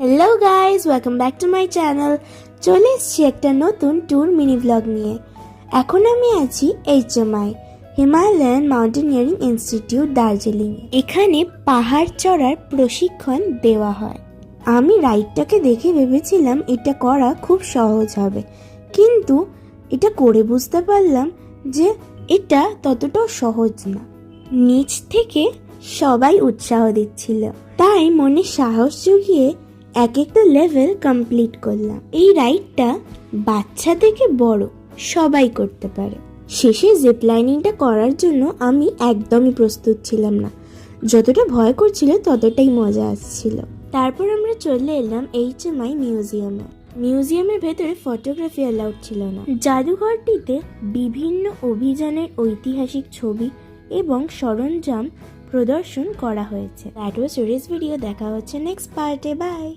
Hello guys, welcome back to my channel. চলে এসেছি একটা নতুন ট্যুর মিনি ব্লগ নিয়ে। এখন আমি আছি HMI Himalayan mountaineering institute Darjeeling. এখানে পাহাড় চড়ার প্রশিক্ষণ দেওয়া হয়। আমি রাইডটাকে দেখে ভেবেছিলাম এটা করা খুব সহজ হবে, কিন্তু এটা করে বুঝতে পারলাম যে এটা ততটাও সহজ না। নিচ থেকে সবাই উৎসাহ দিচ্ছিল, তাই মনে সাহস জুগিয়ে এক একটা লেভেল কমপ্লিট করলাম। এই রাইডটা বাচ্চা থেকে বড় সবাই করতে পারে। শেষে জিপলাইনিংটা করার জন্য আমি একদমই প্রস্তুত ছিলাম না। যতটা ভয় করছিল ততটাই মজা আসছিল। তারপর আমরা চলে এলাম HMI মিউজিয়ামে। মিউজিয়ামের ভেতরে ফটোগ্রাফি অ্যালাউড ছিল না। জাদুঘরটিতে বিভিন্ন অভিযানের ঐতিহাসিক ছবি এবং সরঞ্জাম প্রদর্শন করা হয়েছে। That was today's video. দেখা হচ্ছে নেক্সট পার্টে। বাই।